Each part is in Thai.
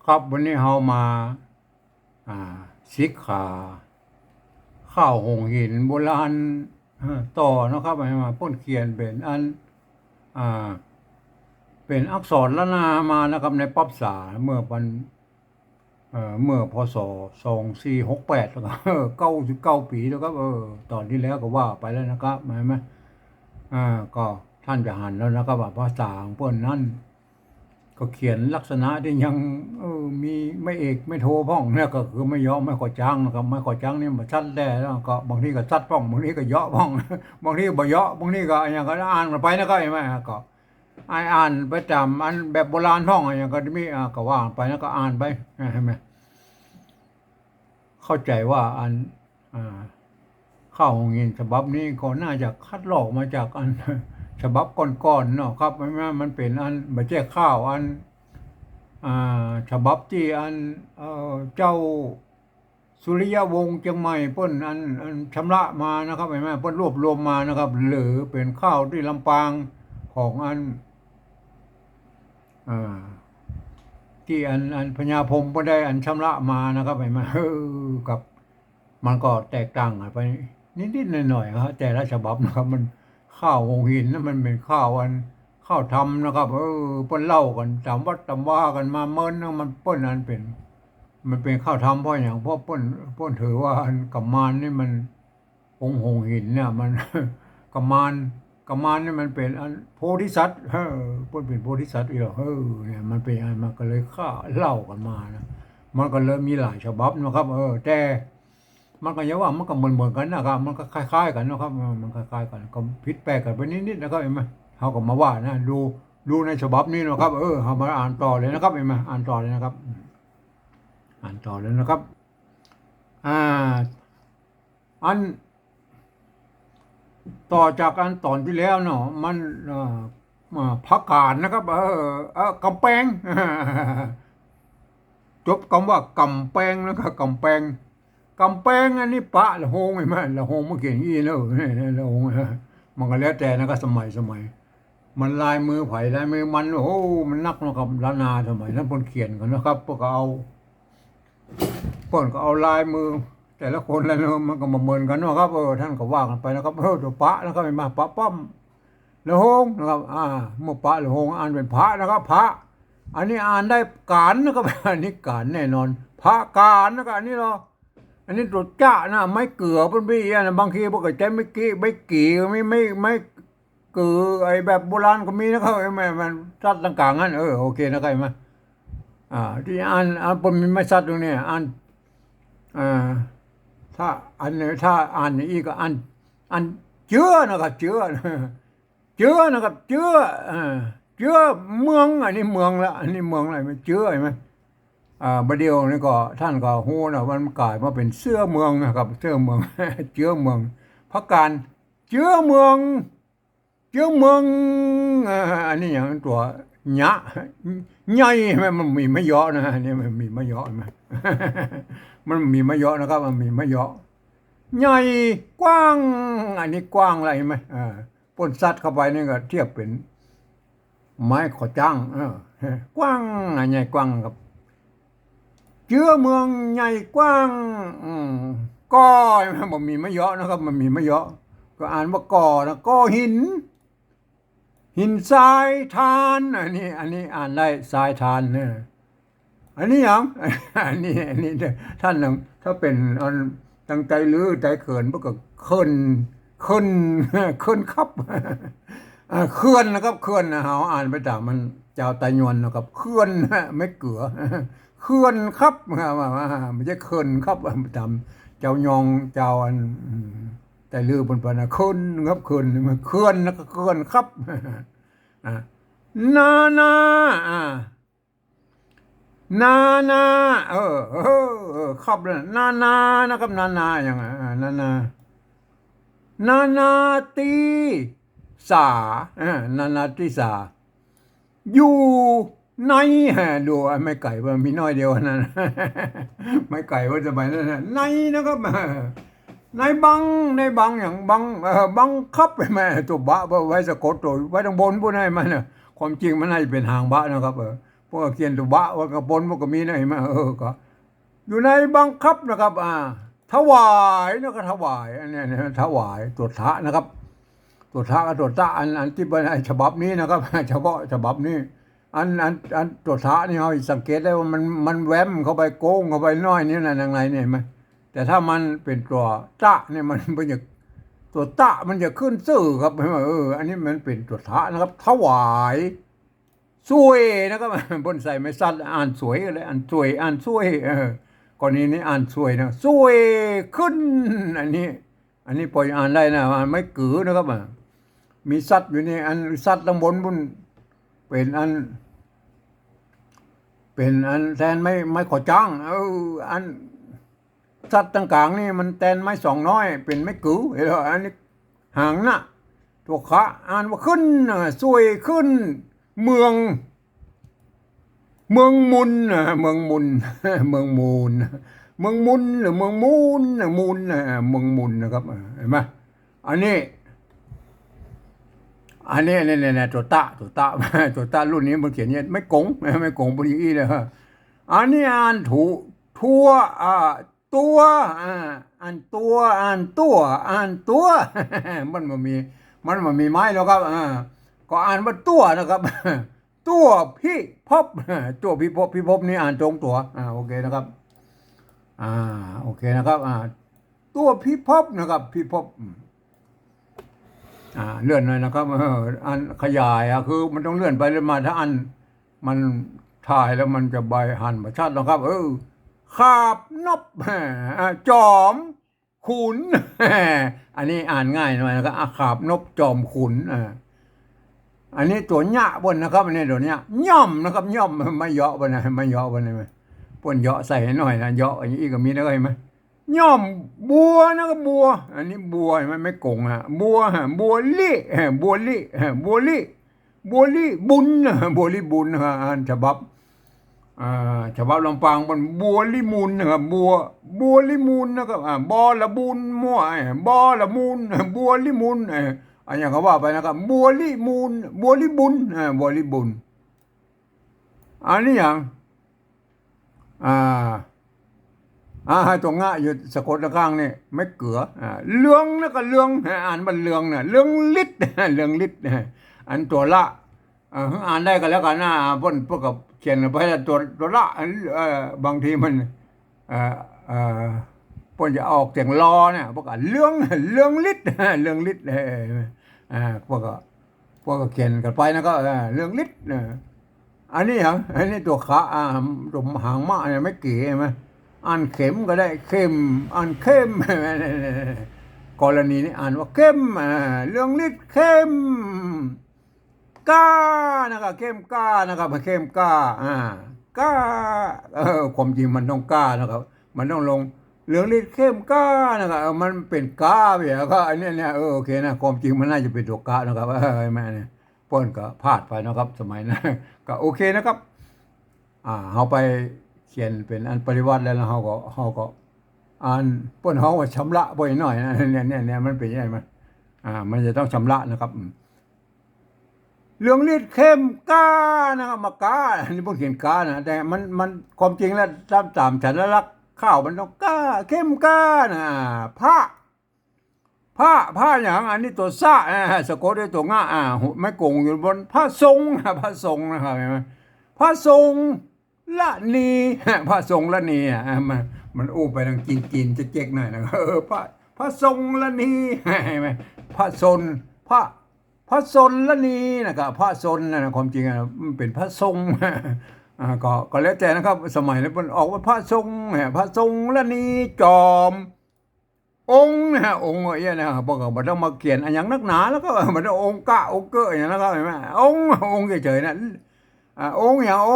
ครับวันนี้เรามาอ่าสิกขาข้าวหงหินโบราณต่อเนาะครับมาพ่นเขียนเป็นอันอ่าเป็นอักษรละนามานะครับในป๊อปสาเมื่อพศ2468แล้วก็99 ปีแล้วครับตอนที่แล้วก็ว่าไปแล้วนะครับเห็นไหมก็ท่านจะหันแล้วนะครับว่าภาษาของเพิ่นนั้น ก็เขียนลักษณะที่ยังมีไม่เอกไม่โทพ้องเนี่ยก็คือไม่เยาะไม่ขอจังนะครับไม่ขอจังนี่มันชัดแด้แล้วก็บางทีก็ชัดพ้องบางทีก็เยาะพ้องบางทีก็บ่เยาะบางทีก็อย่างก็อ่านมันไปนะก็เห็นไหมก็อ่านไปตามอันแบบโบราณพ้องอย่างก็มีก็ว่าไปแล้วก็อ่านไปเห็นไหมเข้าใจว่าอันอ่าข้าวหงเงินฉบับนี้ก็น่าจะคัดลอกมาจากอันฉบับก่อนๆเนาะครับมันเป็นอันไม่ใช่ข้าวอัน ฉบับที่อันเจ้าสุริยวงศ์เชียงใหม่เปิ้นอันชำระมานะครับเห็นไหมเปิ้นรวบรวมมานะครับหรือเป็นข้าวที่ลำปางของอันอ่าที่อันพญาพรหมก็ได้อันชำระมานะครับเห็นไหมกับมันก็แตกต่างกันไปนิดๆหน่อยๆครับแต่ละฉบับนะครับมันข้าวหงหินนะมันเป็นข้าวทำนะครับเปิ้นเล่ากันตามวัดตามว่ากันมาเมินนะมันเปิ้นอันเป็น มันเป็นข้าวทำเพราะอย่างเพราะเปิ้นถือว่าอันกัมมานนี่มันองค์หงหินเนี่ยมันกัมมานกัมมานนี่มันเป็นอันโพธิสัตว์เปิ้นเป็นโพธิสัตว์อีกเหรอเนี่ยมันเป็นอันมันก็เลยข้าเล่ากันมานะมันก็เลยมีหลายฉบับนะครับแต่มันก็อย่าว่ามันก็เหมือนกันนะครับมันก็คล้ายๆกันนะครับมันคล้ายๆกันก็ผิดแปลกกันไปนิดๆนะครับเห็นไหมเขาก็มาว่านะดูในฉบับนี้นะครับเขามาอ่านต่อเลยนะครับเห็นไหมอ่านต่อเลยนะครับ อ่านต่อเลยนะครับอ่าอันต่อจากอันตอนที่แล้วเนาะมันมาพักการนะครับกำแพงจบคำว่ากำแพงนะครับกำแพงอันนี้ปะละหงใช่ไหมละหงเมื่อกี้นี่เนอะละหงมันก็แล้วแต่นะครับสมัยมันลายมือไผ่ลายมือมันโอ้มันนักนะครับล้านนาสมัยนั้นคนเขียนกันนะครับพวกก็เอา ก่อนก็เอาลายมือแต่ละคนแล้วเนอะมันก็มาเหมือนกันเนาะครับท่านก็ว่ากันไปนะครับตัวพระนะครับมาพระป้อมละหงนะครับเมื่อพระละหงอ่านเป็นพระนะครับพระอันนี้อ่านได้การนะครับอันนี้การแน่นอนพระการนะครับอันนี้เนาะอันนี้ตัวจ้านะไม่เกลือเป็นพี่นะบางทีพวกก็ใจไม่กี่ไม่เกลือไอ้แบบโบราณก็มีนะครับมันชัดต่างๆงั้นโอเคนะครับไหมที่อ่านผมมีไม่ชัดตรงนี้อ่าถ้าอันนี้ถ้าอ่านอีกก็อันเจือนะครับเจือนะครับเจือเมืองอันนี้เมืองละอันนี้เมืองอะไรไม่เจือเห็นไหมบัดเดียวนี่ก็ท่านก็ฮู้นะมันกลายมาเป็นเสื้อเมืองนะครับเสื้อเมืองเจือเมืองพระการเจือเมืองเจือเมืองอันนี้อย่างตัวหยะใหญ่ไหมมันมีไม่เยอะนะอันนี้มันมีไม่เยอะไหม มันมีมะเยาะนะครับมันมีมะเยาะใหญ่กว้างอันนี้กว้างอะไรไหมพ่นซัดเข้าไปนี่ก็เทียบเป็นไม้ขอจ้างกว้างอันใหญ่กว้างครับเชื้อเมืองใหญ่กว้างก็มันมีมะเยาะนะครับมันมีมะเยาะก็อ่านว่าก่อนะก่อหินทรายทานอันนี้อ่านได้ทรายทานเนี่ย อันนี้ยังอันนี้ท่านหนึ่งถ้าเป็นอันตั้งใจลือใจเขินพวกก็เขินเขินครับเขื่อนนะครับเขื่อนนะเฮาอ่านไปตามมันเจ้าไตยวนนะครับเขื่อนไม่เกือเขื่อนครับไม่ใช่เขินครับตามเจ้ายองเจ้าอันแต่ลือบนปานะเขินครับเขินมันเขื่อนแล้วก็เขื่อนครับอ่านานานาครับเลยนานะครับนาอย่างไงนาตีสานาตีสาอยู่ในดูไม่ไก่ว่ามีน้อยเดียวนั่นไม่ไก่ว่าจะไปนั่นในนะครับในบังอย่างบังคับไปแม่ตัวบะไว้สะกดตัวไว้ตรงบนพวกนั้นมันความจริงมันให้เป็นหางบะนะครับ พวกเขียนตุบะว่ากระปนพวกก็มีนะเห็นไหมก็อยู่ในบังคับนะครับถวายนะก็ถวายอันนี้นะถวายตรวจทะนะครับตรวจทะกับตรวจตะอันที่เป็นฉบับนี้นะครับเฉพาะฉบับนี้อันตรวจทะนี่เขาสังเกตได้ว่ามันแวมเข้าไปโกงเข้าไปน้อยนี่นะยังไงเนี่ยเห็นไหมแต่ถ้ามันเป็นตัวตะเนี่ยมันจะตัวตะมันจะขึ้นซื่อครับอันนี้มันเป็นตรวจทะนะครับถวายสวยนะครับบนใส่ไม่สั้นอ่านสวยเลยอ่านสวยอ่านสวยกรณีนี้อ่านสวยนะสวยขึ้นอันนี้ปล่อยอ่านได้นะมันไม่กือนะครับมีสัตว์อยู่นี่อันสัตว์ตำบลบุญเป็นอันแทนไม่ขอจ้างอันสัตว์ต่างๆนี่มันแทนไม่สองน้อยเป็นไม่กือเห็นไหมอันนี้หางนะตัวขาอ่านว่าขึ้นสวยขึ้นเมืองมุนเมืองมุนเมืองมูลเมืองมุนหรือเมืองมูลมูลเมืองมุนนะครับเห็นไหมอันนี้เนี่ยตัวตะรุ่นนี้มันเขียนเนี่ยไม่กงบริอีเลยฮะอันนี้อ่านทั่วตัวอ่านตัวมันมันมีไม้แล้วครับก็อ่านว่าตัวนะครับตัวพี่พบตัวพี่พบนี่อ่านตรงตัวโอเคนะครับโอเคนะครับตัวพี่พบนะครับพี่พบเลื่อนหน่อยนะครับอันขยายคือมันต้องเลื่อนไปเลื่อนมาถ้าอันมันถ่ายแล้วมันจะใบหันมาชัดนะครับขาบนบจอมขุนอันนี้อ่านง่ายหน่อยนะครับขาบนบจอมขุนอันนี้ตัวหยะบนนะครับอันนี้ตัวเนี้ยย่อมนะครับย่อมไม่เยาะบนนะไม่เยาะบนเลยไหมปนเยาะใส่หน่อยนะเยาะอย่างนี้ก็มีนะเห็นไหมย่อมบัวนะครับบัวอันนี้บัวไม่โกงบัวลี่บุญบัวลี่บุญอันฉบับลำปางมันบัวลิมูลนะครับบัวลิมูลนะครับบอละบุญมั่วบอละมูลบัวลิมูลอันอย่างเขาว่าไปนะครับบัวลิมูลบัวลิบุญอันนี้อย่างตรงอยู่สะกดตะข้างนี่ไม่เกือเรื่องแล้วก็เรื่องอ่านมันเรื่องเนี่ยเรื่องลิดอันตัวละอ่านได้กันแล้วกันนะพวกกับเขียนไปแล้วตัวละบางทีมันพวกจะออกเสียงรอเนี่ยพวกกับเรื่องลิดพวกก็เขียนกันไปนะก็เรื่องลิดอันนี้ตัวขาตัวหางม้าเนี่ยไม่เก๋ไหมอ่านเข็มก็ได้เข้มอ่านเข้มกรณีนี้อ่านว่าเข้มเรื่องลิดเข้มก้านะครับเข้มก้านะครับเข้มก้าก้าความจริงมันต้องก้านะครับมันต้องลงเรื่องลิดเข้มก้านะครับมันเป็นก้าไปแล้วก็อันนี้เนี่ยโอเคนะความจริงมันน่าจะเป็นตัวก้านะครับแม่เนี่ยป้นก็พลาดไปนะครับสมัยนั้นก็โอเคนะครับเอาไปเขียนเป็นอันปริวัติแล้วเขาก็อ่านป้นเขาว่าชำระบ่อยหน่อยนะเนี่ยมันเป็นยังไงมันจะต้องชำระนะครับเรื่องลิดเข้มก้านะครับมาก้านี่พวกเขียนก้านะแต่มันความจริงแล้วตามฉันลักษณ์ข้าวมันต้องก้าเข้มก้านะผ้าอย่างอันนี้ตัวซ่าสะกดด้วยตัวง่าไม่โกงอยู่บนผ้าทรงนะครับเห็นไหมผ้าทรงละนีผ้าทรงละนีมันอู้ไปทางจีนจะเจ๊กหน่อยนะครับผ้าทรงละนีเห็นไหมผ้าทรงละนีนะครับผ้าทรงนะความจริงมันเป็นผ้าทรงก็แล้วแต่นะครับสมัยนั้นมันออกว่าผ้าทรงละนีจอมองค์องค์อย่างนี้นะครับพวกมันต้องมาเขียนอย่างนักหนาแล้วก็มันต้ององค์กะองค์เกออย่างนั้นครับเห็นไหมองค์เฉยๆนะองค์อย่างอ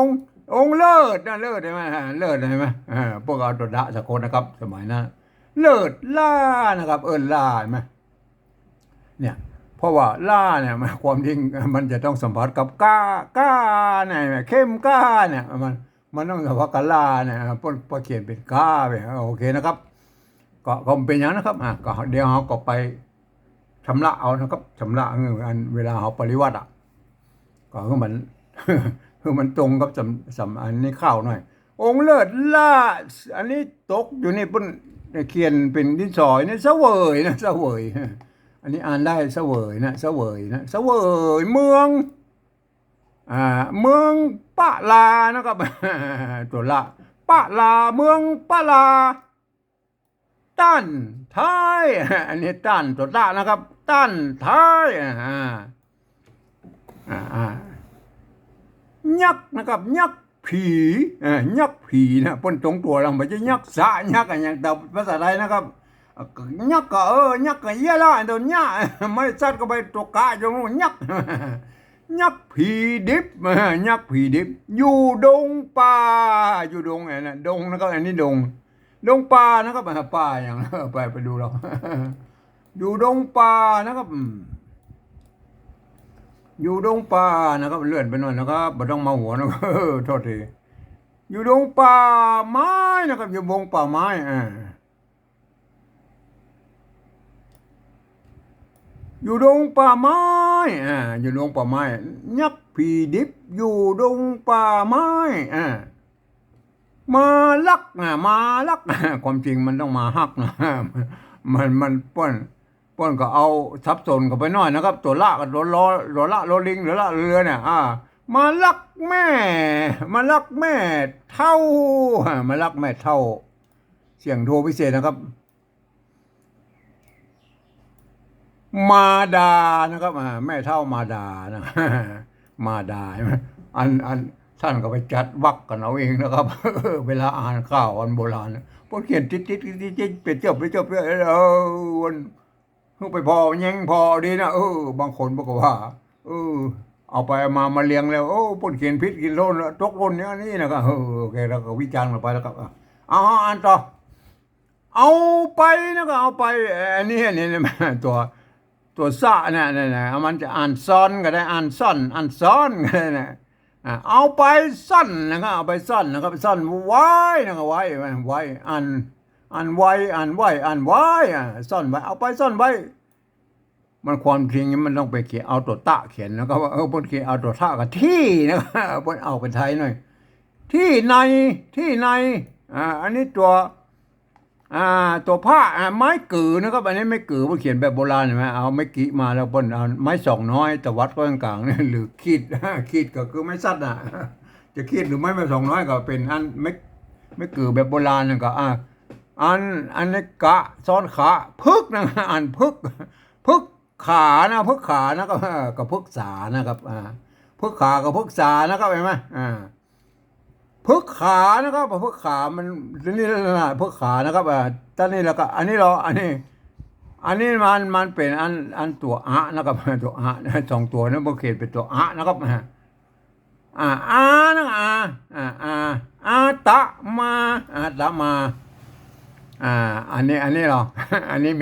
งค์เลิศนะเลิศใช่ไหมเลิศใช่ไหมพวกเอาตัวดะสะกดนะครับสมัยนั้นเลิศล่านะครับล่าใช่ไหมเนี่ยเพราะว่าล่าเนี่ยความจริงมันจะต้องสัมผัสกับก้าเนี่ยเข้มก้าเนี่ยมันต้องสัมผัสกับล่าเนี่ยพอเขียนเป็นก้าไปโอเคนะครับก็เป็นอย่างนะครับก็เดี๋ยวเขาก็ไปชำระเอานะครับชำระอันเวลาเขาปริวัติก็เหมือน คือมันตรงกับอันนี้ข้าวหน่อยองค์เลิศล่าอันนี้ตกอยู่ในปุ่นเขียนเป็นดินสอนี่เสวยนะเสวยอันนี้อ่านได้เสวยนะเสวยนะเสวยเมืองเมืองปะลานะครับ ตัวละปะลาเมืองปะลาต้านท้ายอันนี้ต้านตัวละนะครับต้านท้ายยักษ์นะครับยักษ์ผียักษ์ผีนะพ้นตรงตัวเราไม่ใช่ยักษ์สะยักษ์อย่างแต่ภาษาไทยนะครับยักษ์ก็ยักษ์ก็เยี่ยละตัวยักษ์ไม่ซัดก็ไปตัวกาจงยักษ์ยักษ์ผีดิบยักษ์ผีดิบอยู่ดงป่าอยู่ดงไงนะดงนะครับอันนี้ดงป่านะครับป่าอย่างไปดูเราอยู่ดงป่านะครับอยู่ดงป่านะครับเลื่อนไปหน่อยนะครับไม่ต้องมาหัวนะครับโทษทีอยู่ดงป่าไม้นะครับอยู่ดงป่าไม้อยู่ดงป่าไม้อยู่ดงป่าไม้ยักษ์ผีดิบอยู่ดงป่าไม้มาลักมาลักความจริงมันต้องมาฮักนะมันป้นก็เอาทับสนก็ไปน้อยนะครับตัวละกับตัวละลิงหรือละเรือเนี่ยมาลักแม่มาลักแม่เท่ามาลักแม่เท่าเสียงโทพิเศษนะครับมาดานะครับแม่เท่ามาดานะมาดาใช่ไหมอันท่านก็ไปจัดวรรคกันเอาเองนะครับเวลาอ่านข่าวอันโบราณพวกเขียนติดเป็นเจ้าวันไปพอแย่งพอดีนะบางคนบอกว่าเอาไปมาเลี้ยงแล้วปนเขียนพิษกินโลนตกโลนนี่นะครับโอเคแล้วก็วิจารณ์ไปแล้วครับอ่านต่อเอาไปนะครับเอาไปอันนี้ตัวซะเนี่ยมันจะอ่านซ้อนก็ได้อ่านซ่อนอ่านซ้อนก็ได้นะเอาไปซ่อนนะครับเอาไปซ่อนนะครับซ่อนไว้นะครับไว้อ่านไว้ซ่อนไว้เอาไปซ่อนไว้มันความจริงมันต้องไปเขียนเอาตัวตะเขียนแล้วก็ว่าพนเขียนเอาตัวท่ากับที่นะครับพนเอาไปไทยหน่อยที่ในอันนี้ตัวผ้าไม้กือนะครับอันนี้ไม่กือมันเขียนแบบโบราณใช่ไหมเอาไม้กีมาแล้วบนเอาไม้สองน้อยแต่วัดก็กลางนี่หรือขีดก็คือไม่สั้นจะขีดหรือไม่สองน้อยก็เป็นอันไม่กือแบบโบราณนั่นก็อันนี้กะซ้อนขาพึกนะอันพึกขานะพึกขานะก็พึกษานะครับพึกขากับพึกษานะครับเห็นไหมพึกขานะครับพึกขามันนี่นะพึกขานะครับตอนนี้แล้วก็อันนี้มันเป็นอันตัวนะครับตัวสองตัวนั้นโอเคเป็นตัวนะครับนะตะมาอันนี้เราอันนี้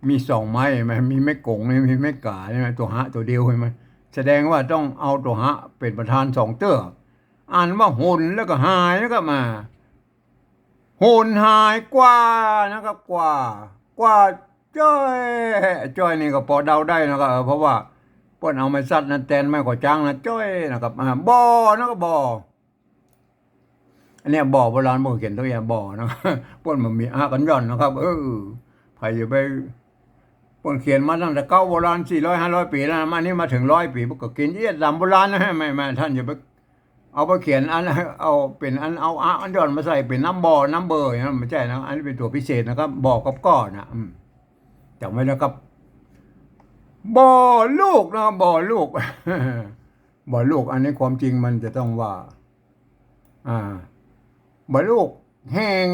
มีสองไม้มันมีไม้กงมีไม้กาใช่ไหมตัวตัวเดียวใช่ไหมแสดงว่าต้องเอาตัวเป็นประธานสองเตื้ออ่านว่าหุ่นแล้วก็หายแล้วก็มาหุ่นหายกว่านะครับกว่าจ้อยนี่ก็พอเดาได้นะครับเพราะว่าป้นเอาไม้ซัดนะแตนไม่ก่อจ้างนะจ้อยนะครับบ่อนะครับบ่ออันนี้บ่อโบราณโบเขียนตัวอย่างบ่อนะครับป้นมันมีกันย่อนนะครับใครอยู่ไปป้นเขียนมาตั้งแต่เก้าโบราณ400-500 ปีแล้วมานี่มาถึง100 ปีพวกก็กินตามโบราณนะไม่ท่านอย่าไปเอาไปเขียนเอาเป็นเอาอันย่อนมาใส่เป็นน้ำเบอร์นะไม่ใช่นะอันนี้เป็นตัวพิเศษนะครับบ่อกับก้อนนะจำไว้นะครับบ่อลูกนะบ่อลูก บ่อลูกอันนี้ความจริงมันจะต้องว่าบ่อลูกแห่ง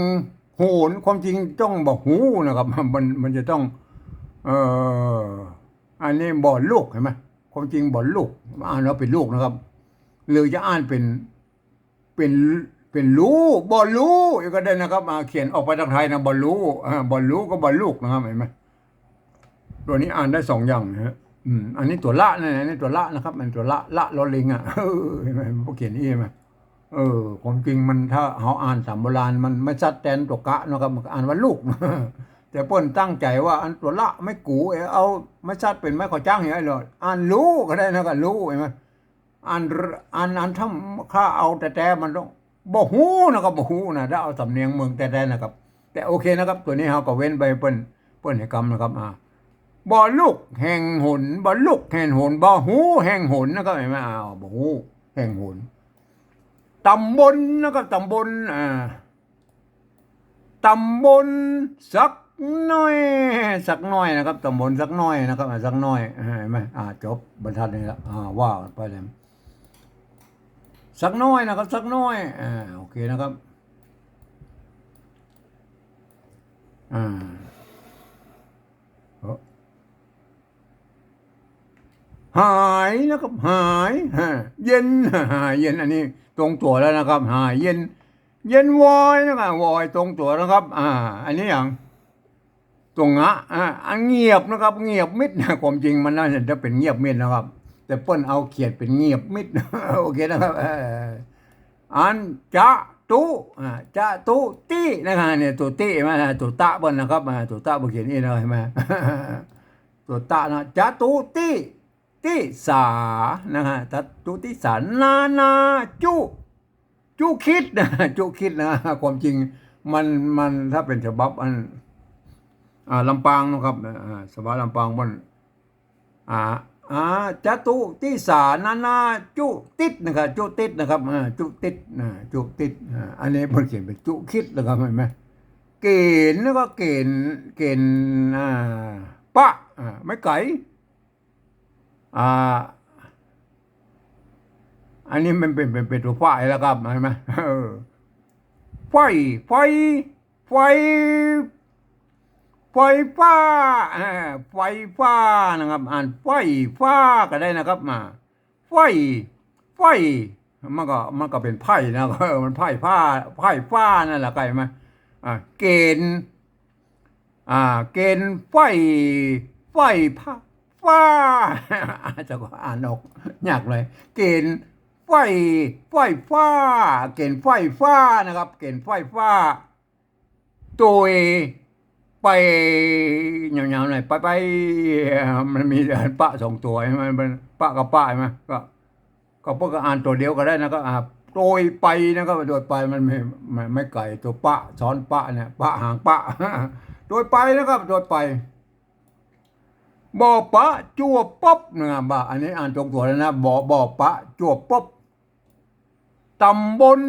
โหนความจริงต้องบ่อหูนะครับมันจะต้องอันนี้บ่อลูกเห็นไหมความจริงบ่อลูกอ่านแล้วเป็นลูกนะครับหรือจะอ่านเป็นรู้บ่อรู้ก็ได้นะครับเขียนออกไปทางไทยนะบ่อรู้บ่อรู้ก็บ่อลูกนะครับเห็นไหมตัวนี้อ่านได้2 อย่างนะฮะอันนี้ตัวละนะนี่ตัวละนะครับมันตัวละลอลิงเห็นไหมพวกเขียนนี่เห็นไหมความจริงมันถ้าเขาอ่านสามโบราณมันไม่ชัดแตนตัวกะนะครับมันอ่านว่าลูกแต่เปิ้นตั้งใจว่าอันตัวละไม่กูเอาไม่ชัดเป็นไม่ขอจ้างอย่างไรหรอกอ่านรู้ก็ได้นะครับรู้เห็นไหม อันอันทำข้าเอาแต่มันต้องบ่ฮู้นะครับบ่ฮู้นะถ้าเอาสำเนียงเมืองแต่นะครับ แต่โอเคนะครับ ตัวนี้เราก็เว้นไปเปิ้นให้กำนะครับบ่ลูกแห่งหนบ่ลูกแห่งหนบ่ฮู้แห่งหนนะครับเห็นไหมบ่ฮู้แห่งหนตำบลนะครับตำบลตำบลสักน้อยสักน้อยนะครับตำบลสักน้อยนะครับสักน้อยเห็นไหมจบบรรทัดนี้แล้วว่ากันไปเลยสักน้อยนะครับสักน้อยโอเคนะครับหายนะครับหายเย็นหายเย็นอันนี้ตรงตัวแล้วนะครับหายเย็นเย็นวอยนะครับวอยตรงตัวนะครับอันนี้อย่างตรงอันเงียบนะครับเงียบมิดนะความจริงมันน่าจะเป็นเงียบมิดนะครับแต่เปิ้นเอาเขียนเป็นเงียบมิดโอเคนะครับอันจะตุตี้นะครับเนี่ยตุตี้มาตุตะเปิ้นนะครับตุตะบ่เขียนนี่นะเห็นไหมตุตะนะจะตุตี้ติสานะฮะตัตุติสานาจุคิดนะจุคิดนะความจริงมันถ้าเป็นฉบับลำปางนะครับฉบับลำปางมันจตุติสานาจุติดนะครับจุติดนะครับจุติดจุติดอันนี้เพิ่นเขียนเป็นจุคิดนะครับเห็นไหมเกณฑ์แล้วก็เกณฑ์ปะไม่ไก่อันนี้มันเป็นตัวไฟแล้วครับเห็นไหมไฟไฟไฟไฟฟ้าไฟฟ้านะครับไฟฟ้าก็ได้นะครับไฟไฟมันก็เป็นไพ่นะมันไพ่ฟ้านั่นแหละไงไหมเกณฑ์ไฟฟ้าจะก็อ่านออกยากเลยเกณฑ์ไฟฟ้าเกณฑ์ไฟฟ้านะครับเกณฑ์ไฟฟ้าตัวไปยาวๆหน่อยไปมันมีปะสองตัวใช่ไหมมันปะกับปะใช่ไหมก็พวกอ่านตัวเดียวก็ได้นะครับโดยไปนะครับโดยไปมันไม่ไก่ตัวปะซ้อนปะเนี่ยปะหางปะโดยไปนะครับโดยไปบ่อปะจั่วป๊บนะครับบ่าอันนี้อ่านตรงตัวแล้วนะบ่อปะจั่วป๊บตำบล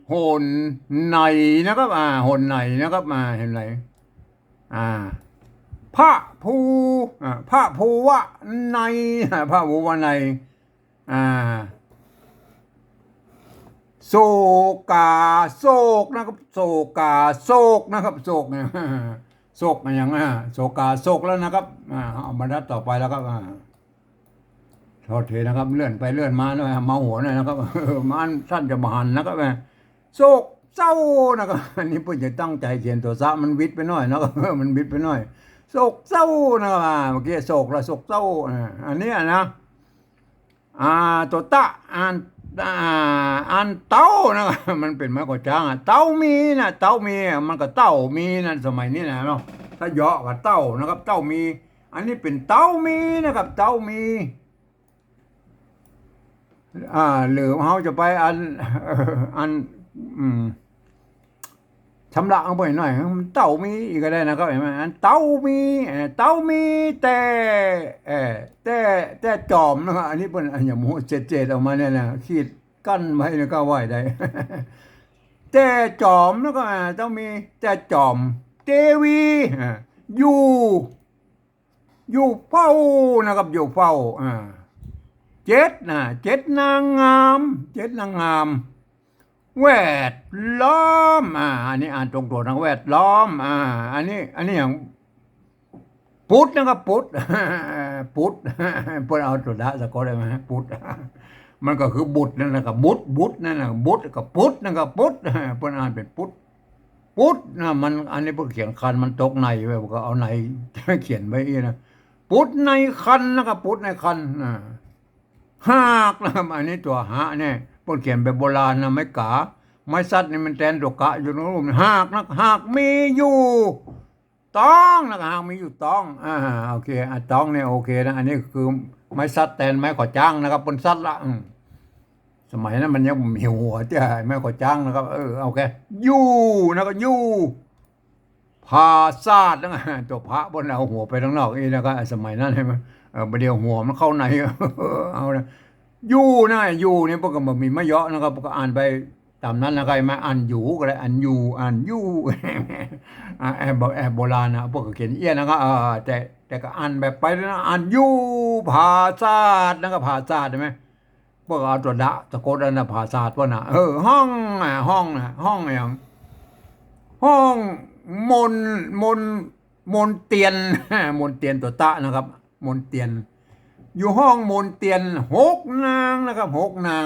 โหนในนะครับโหนในนะครับเห็นไหมพระภูวะในพระภูวะในโศกนะครับโศกนะครับโศกเนี่ยโศกอย่างโศกแล้วนะครับเอาบรรทัดต่อไปแล้วครับโทษทีนะครับเลื่อนไปเลื่อนมาหน่อยเมาหัวหน่อยนะครับมันสั้นจะมาหันนะครับโศกเศร้านะครับอันนี้เพื่อจะตั้งใจเขียนตัวซะมันวิดไปหน่อยนะครับมันวิดไปหน่อยโศกเศร้านะครับเมื่อกี้โศกแล้วโศกเศร้าอันนี้นะตัวตะอันเต้านะมันเป็นมากกว่าจ้างเต้ามีนะเต้ามีมันก็เต้ามีนะสมัยนี้นะเนาะถ้าเยาะกับเต้านะครับเต้ามีอันนี้เป็นเต้ามีนะครับเต้ามีหรือเขาจะไปชำระเอาไปหน่อยเต้ามีอีกก็ได้นะครับเห็นไหมเต้ามีแต่จอมนะครับอันนี้เป็นอย่างหมูเจ็ดออกมาเนี่ยนะขีดกั้นไว้เนี่ยก็ไหวได้แต่จอมแล้วก็ต้องมีแต่จอมเทวีอยู่เฝ้านะครับอยู่เฝ้าเจ็ดนางงามแวดล้อมอันนี้อ่านตรงตัวนะแวดล้อมอันนี้อย่างพุทธนะครับพุทธพุทธเอาตัวละสะกดได้ไหมพุทธมันก็คือบุตรนั่นแหละครับบุตรนั่นแหละบุตรกับพุทธนะครับพุทธเพิ่นอ่านเป็นพุทธนะมันอันนี้เพิ่นเขียนคันมันตกในไว้ก็เอาในเขียนไว้นะพุทธในคันนะครับพุทธในคันหากนะครับอันนี้ตัวหะเนี่ยเพิ่นเขียนแบบโบราณนะไม้กาไม้สัตว์นี่มันแทนตัวกะอยู่ตรงนู้นหากมีอยู่ต้องนะครับหากมีอยู่ต้องโอเคต้องเนี่ยโอเคนะอันนี้คือไม้สัตว์แทนไม้ขอจ้างนะครับเป็นสัตว์ละ สมัยนั้นมันยังมีหัวจะไม่ก็จ้างนะครับเอาแค่ยู่นะครับยู่พาซาดนะตัวพระบนเอาหัวไปข้างนอกนี่นะครับสมัยนั้นใช่ไหมประเดี๋ยวหัวมันเข้าในเอานะยู่นะยู่เนี่ยพวกก็มันมีมะเยาะนะครับพวกก็อ่านไปตามนั้นนะครับมาอ่านอยู่ก็ได้อ่านอยู่อ่านยู่แอบโบราณนะพวกก็เขียนเอี้ยนะครับแต่ก็อ่านแบบไปนะอ่านยู่ผาซาดนะครับผาซาดใช่ไหมพวกเอาตัวดะตะโกนนะผาซาดว่านะห้องห้องนะห้องอย่างห้องมนมนมนเตียนมนเตียนตัวตะนะครับมนเตียนอยู่ห้องมนเตียนหกนางนะครับหกนาง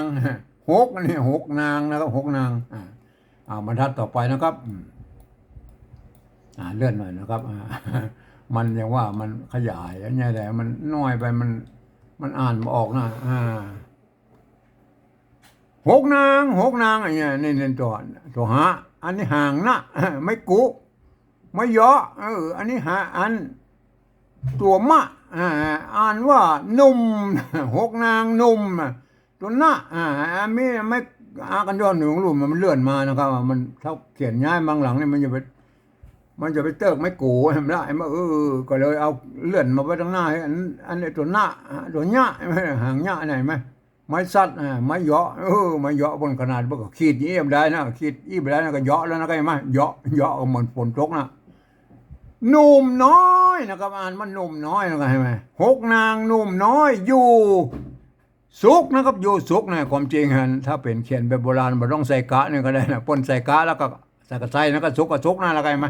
หกนี่หกนางนะครับหกนางบรรทัดต่อไปนะครับเลื่อนหน่อยนะครับมันยังว่ามันขยายอย่างเงี้ยแต่มันน้อยไปมันอ่านไม่ออกนะหกนางหกนางอย่างเงี้ยนี่ตัวหาอันนี้ห่างนะไม่กุไม่เยอะอันนี้หาอันตัวมะอ่านว่านุ่มหกนางนุ่มตัวหน้าไม่กันย้อนหนึ่งรูปมันเลื่อนมานะครับมันเท่าเขียนย้ายบางหลังนี่มันจะไปเติกไม่กูเห็นไหมล่ะก็เลยเอาเลื่อนมาไว้ตรงหน้าอันนี้ตัวหน้าตัวหน้าห่างหน้าไหนไหมไม้สัตว์ไม้เยาะไม้เยาะบนขนาดพวกขีดยี่มได้นะขีดยี่มได้นะก็เยาะแล้วนะก็ยังไหมเยาะเหมือนฝนตกนะหนุ่มน้อยนะครับอ่านมันหนุ่มน้อยนะครับเห็นไหมหกนางหนุ่มน้อยอยู่สุกนะครับอยู่สุกนะความจริงฮะถ้าเป็นเขียนแบบโบราณมันต้องใส่กะเนี่ยก็ได้นะปนใส่กะแล้วก็ใส่กระใส่แล้วก็สุกก็สุกนะแล้วก็ไหม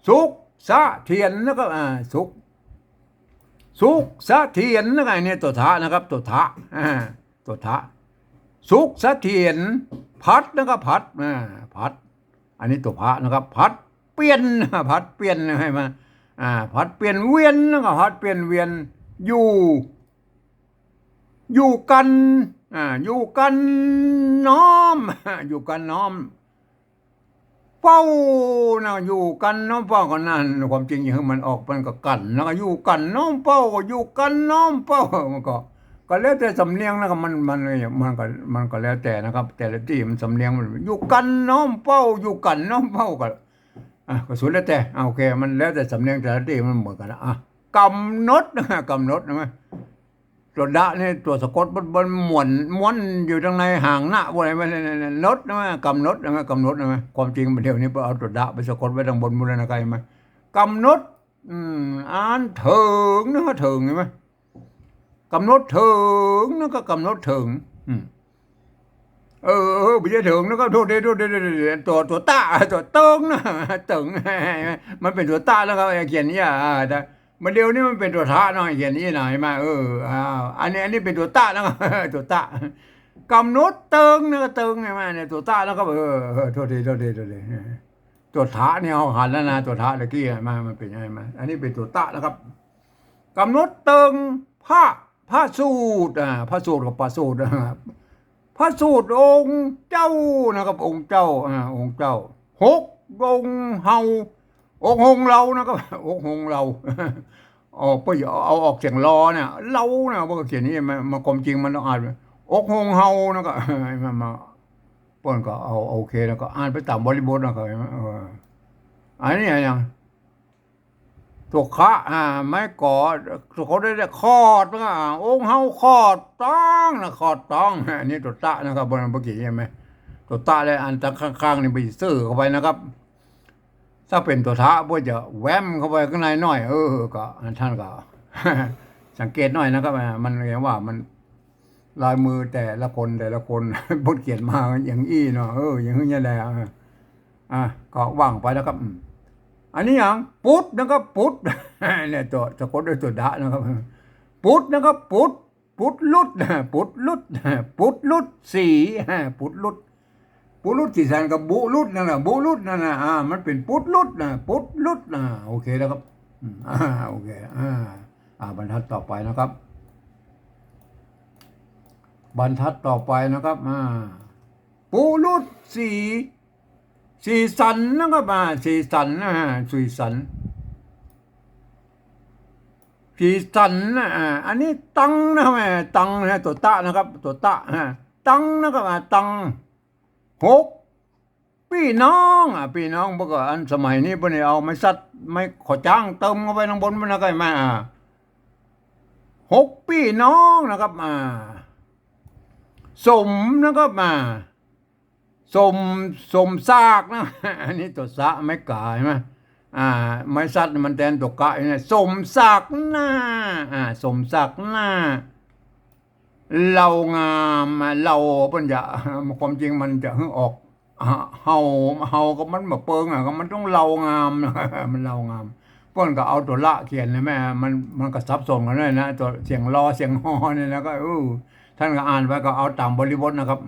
สุกสะเทียนนะครับสุกสะเทียนนะครับเนี่ยตัวทะนะครับตัวทะตัวทะสุกสะเทียนพัดนะครับพัดอันนี้ตัวพระนะครับพัดเปลี่ยนพัดเปลี่ยนให้มาพัดเปลี่ยนเวียนนะครับพัดเปลี่ยนเวียนอยู่กันอยู่กันน้อมอยู่กันน้อมเป้านะอยู่กันน้อมเป้ากันนั่นความจริงอย่างมันออกมันก็กันแล้วก็อยู่กันน้อมเป้าก็อยู่กันน้อมเป้ามันก็แล้วแต่สำเนียงนะครับมันก็แล้วแต่นะครับ แต่ละที่มันสำเนียงมันอยู่กันน้อมเป้าอยู่กันน้อมเป้าก็สุดแล้วแต่โอเคมันแล้วแต่สำเนียงแต่ละที่มันเหมือนกันนะกำหนดกำหนดนะมั้ยตัวดะนี่ตัวสะกดมันม้วนอยู่ตรงในห่างหน้าอะไรมันนดนะมั้ยกำหนดนะมั้ยกำหนดนะมั้ยความจริงเดี๋ยวนี้เอาตัวดะไปสะกดไว้ทางบนมูลนาคายมั้ยกำหนดอ่านถึงนะถึงใช่มั้ยกำหนดถึงนะก็กำหนดถึงไม่ใช่ถึงนะก็โทษตัวตาตัวเติงนะตึงมันเป็นตัวตาแล้วครับเขียนนี่แต่มันเดียวนี่มันเป็นตัวทะหน่อยเขียนนี่หน่อยมาอันนี้เป็นตัวตาแล้วตัวตากำหนดเติงนะก็เติงไงมาเนี่ยตัวตาแล้วก็โทษทีตัวทะเนี่ยเอาหันแล้วนะตัวทะตะกี้มามันเป็นยังไงมาอันนี้เป็นตัวตาแล้วครับกำหนดเติงพระสูตรพระสูตรกับพระสูตรนะครับพระสูตรองค์เจ้านะครับองค์เจ้าองค์เจ้าหกองค์เฮาองค์หงเรานะครับองค์หงเราไปเอาออกเสียงรอเนี่ยเราเนี่ยพวกเขียนนี่มาความจริงมันต้องอ่านอกหงเฮานะก็มาป้นก็เอาโอเคแล้วก็อ่านไปตามบริบทนะครับอันนี้อย่างตัวคะไม่กอดเขาได้คอดนะองค์เฮาคอดต้องนะคอดต้องอันนี้ตัวตะนะครับบนเมื่อกี้ใช่ไหมตัวตะเลยอันตะข้างๆนี่ไปซื้อเข้าไปนะครับถ้าเป็นตัวทะพวกจะแวมเข้าไปข้างในหน่อยก็ท่านก็ สังเกตหน่อยนะครับมันเรียกว่ามันลายมือแต่ละคนบทเขียนมาอย่างอี้เนาะอย่างนี้แหละก็ว่างไปนะครับอันนี้อย่างพุทธนะครับพุทธเนี่ยตัวสะกดด้วยตัวดะนะครับพุทธนะครับพุทธลุดพุทธลุดสีพุทธลุดที่แทนกับบุรุษนั่นน่ะบุรุษนั่นน่ะมันเป็นพุทธลุดโอเคแล้วครับโอเคบรรทัดต่อไปนะครับบรรทัดต่อไปนะครับปุรุษสีสันนะครับสีสันสีสันอันนี้ตังนะแม่ตังนะตัวตะนะครับตัวตะ ตังนะครับตังหกพี่น้องพี่น้องพวกอันสมัยนี้พวกนี้เอาไม่ซัดไม่ขอจ้างเติมเข้าไปข้างบนมันนะก็มาหกพี่น้องนะครับสมนะครับสมซากนะอันนี้ตัวสะไม่กายไหมไม่ซัดมันแทนตัวกะเนี่ยสมศักดิ์หน้าสมศักดิ์หน้าเรางามเราปัญญาความจริงมันจะออกเฮาก็มันมาเปิงก็มันต้องเรางามนะมันเรางามเพิ่นก็เอาตัวละเขียนเลยแม่มันก็ซับซ้อนกันด้วยนะตัวเสียงรอเสียงฮอเนี่ยแล้วก็ท่านก็อ่านไปก็เอาตามบริบทนะครับ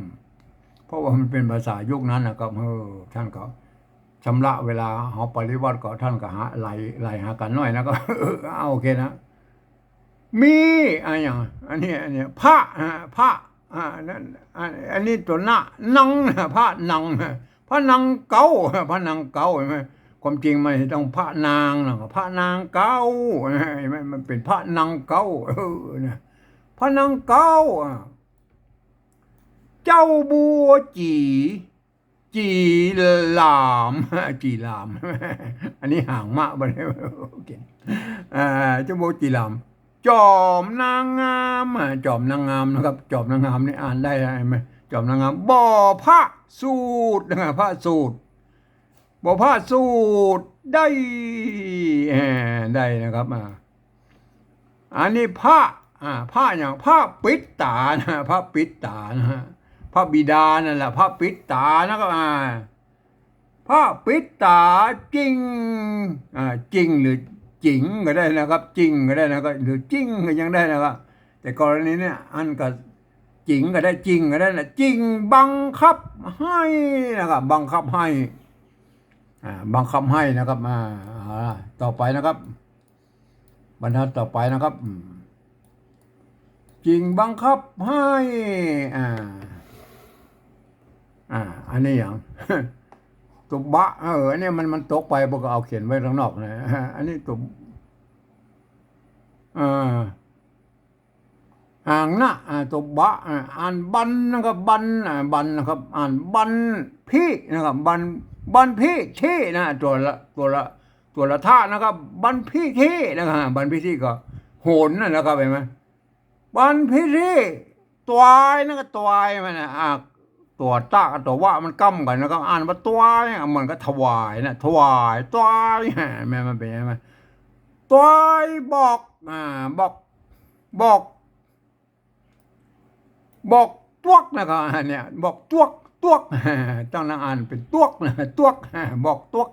เพราะว่ามันเป็นภาษายุคนั้นนะครับท่านก็ชำระเวลาเขาปริวัติก็ท่านก็หาไล่หากันหน่อยนะก็เอาโอเคนะมีอะไรอย่างอันนี้พระนั่นอันนี้ตัวหน้านังพระนังพระนางเก่าพระนางเก่าใช่ไหมความจริงมันต้องพระนางนะพระนางเก่าใช่ไหมมันเป็นพระนางเก่านะพระนางเก่าเจ้าบัวจีหลามจีหลามอันนี้ห่างมากไปเลยโอเคเจ้าบัวจีหลามจอมนางงามจอมนางงามนะครับจอมนางงามนี่อ่านได้ไหมจอมนางงามบ่อพระสูตรพระสูตรบ่อพระสูตรได้นะครับอันนี้พระอย่างพระปิดตานะพระปิดตานะฮะพระบิดานั่นแหละพระปิดตานะครับพระปิดตาจริงจริงหรือจริงก็ได้นะครับจริงก็ได้นะครับหรือจริงก็ยังได้นะครับแต่กรณีเนี้ยอันก็จริงก็ได้จริงก็ได้นะจริงบังคับให้นะครับบังคับให้บังคับให้นะครับต่อไปนะครับบรรทัดต่อไปนะครับจริงบังคับให้อันนี้อย่างตัวบะอันนี้มันตกไปพวกก็เอาเขียนไว้ข้างนอกนะอันนี้ตัวห่างนะตัวบะอ่านบันนะครับบันนะครับอ่านบันพี่นะครับบันพี่ที่นะตัวละท่านะครับบันพี่ที่นะครับบันพี่ที่ก็โหนนะครับเห็นไหมบันพี่ที่ตัวนะครับตัวมันตัวตาตัวว่ามันก้ำกันนะครับอ่านว่าตัวมันก็ถวายนะถวายตัวแม่มันเป็นยังไงตัวบอกตวกนะครับเนี่ยบอกตวกต้องอ่านเป็นตวกนะตวกบอกตว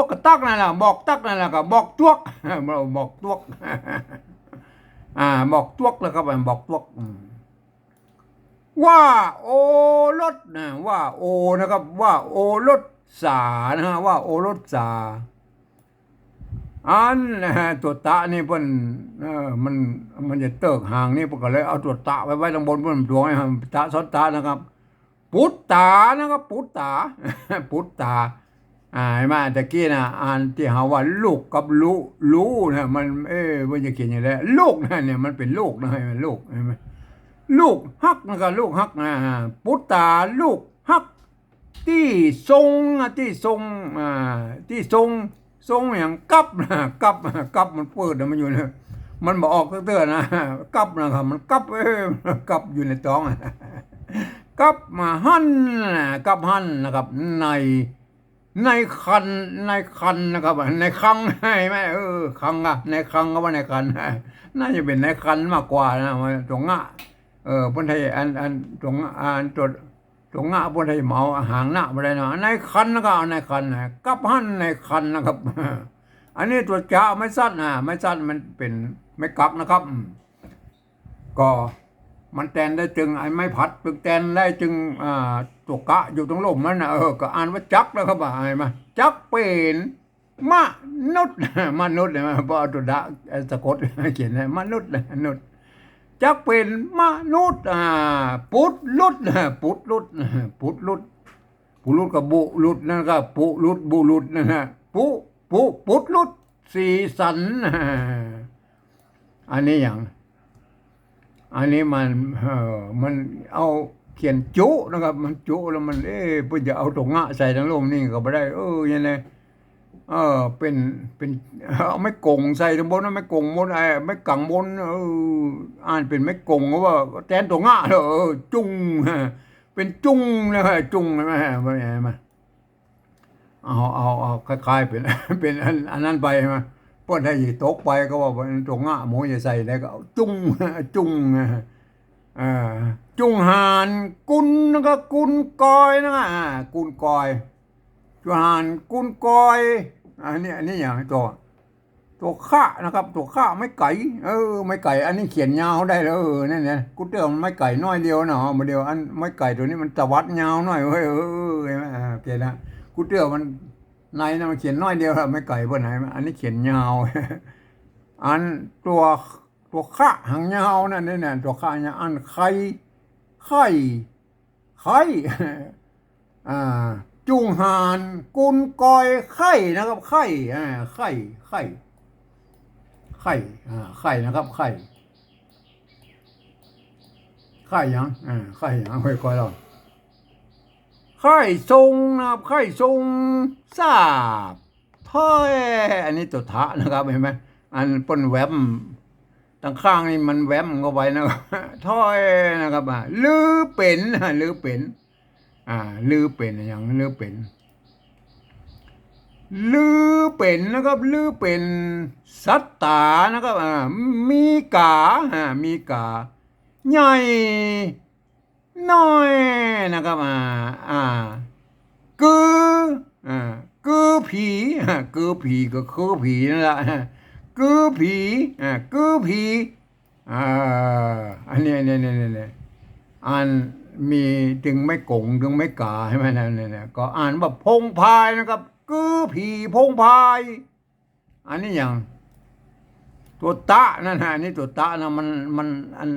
กกับตักนั่นแหละบอกตักนั่นแหละก็บอกตวกบอกตวกบอกตวกแล้วครับบอกตวกว่าโอรสนะว่าโอนะครับว่าโอรสสานะฮะว่าโอรสสาอันตัวตะนี่เพิ่นมันจะเติกห่างนี่พวกก็เลยเอาตัวตะไว้ตรงบนเพิ่นดวงให้ตะซ้อนตะนะครับปุตตานะครับปุตตาปุตตาเห็นไหมตะกี้นะอ่านที่หาว่าลูกกับรู้นะมันว่าจะเขียนอย่างไรลูกนะเนี่ยมันเป็นลูกนะลูกเห็นไหมลูกฮักนะครับลูกฮักนะปุตตาลูกฮักที่ทรงอย่างกับมันเปิดมันอยู่นะมันบอกออกเตื้อนะกับนะครับมันกับอยู่ในท้องกับมาหั่นนะครับในคันนะครับในคังให้ไหมคังในคังก็ว่าในคันน่าจะเป็นในคันมากกว่านะตรงง่ะคนไทยอันตรงตรงง่ะคนไทยเมาหางหน้าอะไรนะในคันนะครับในคันกับหั่นในคันนะครับอันนี้ตัวจ้าไม่สั้นมันเป็นไม่กักนะครับก็มันแตนได้จึงไอ้ไม้ผัดตึกแตนได้จึงตัวกะอยู่ตรงลมมันก็อ่านว่าจักแล้วครับไอ้มาจักเป็นมนุษย์เลยมาพอตัวดะสะกดเขียนมนุษย์จักเป็นมนุษย์ปุตลุดกับบุลุดนั่นก็ปุลุดบุลุดนั่นนะปุตลุดสีสันอันนี้อย่างอันนี้มันเอา เขียนจุนะครับมันจุแล้วมันเพิ่นจะเอาตัวงะใส่ทั้งลมนี่ก็บ่ได้ยังไงเป็นเอาไม้กงใส่ทั้งบนไม่กงบนไม้กังบนอ่านเป็นไม้กงว่าแทนตัวงะจุงเป็นจุงนะฮะจุงนะฮะว่าไงมาเอาคล้ายๆเป็นเป็นอันนั้นไปมาพอได้ตกไปก็ว่าเป็นตัวงะหมูจะใส่ได้ก็เอาจุงอ่าจุงหานกุนแล้วก็กุนกอยนะกุนกอยจุงหานกุนกอยอันนี้อย่างตัวข้านะครับตัวข้าไม่ไก่ไม่ไก่อันนี้เขียนยาวได้แล้วนั่นเนี่ยกูเตือนไม่ไก่น้อยเดียวเนาะมาเดียวอันไม่ไก่ตัวนี้มันตะวัดยาวหน่อยเว้ยเห็นไหมเขียนนะกูเตือนมันในนะมันเขียนน้อยเดียวไม่ไก่บนไหนอันนี้เขียนยาวอันตัวข้าหางยาวนั่นเนี่ยตัวข้าเนี่ยอันไข่จุงหานกุนกอยไข่นะครับไข่ไข่นะครับไข่ยังไข่ยังค่อยๆเราไข่ทรงนะครับไข่ทรงทราบถ้อยอันนี้ตัวทะนะครับเห็นไหมอันปนแวมตั้งข้างนี่มันแวมเข้าไปนะครับถ้อยนะครับลือเป็นลือเป็นอย่างลือเป็นนะครับลือเป็นสัตตานะครับมีกาใหญ่น้อยนะครับคือผีก็คือผีนั่นแหละคือผีอันนี้อันมีถึงไม่กงถึงไม่กาใช่ไหมนั่นเนี่ยก็อ่านว่าพงพายนะครับคือผีพงพายอันนี้อย่างตัวตะนั่นอันนี้ตัวตะนะมันอัน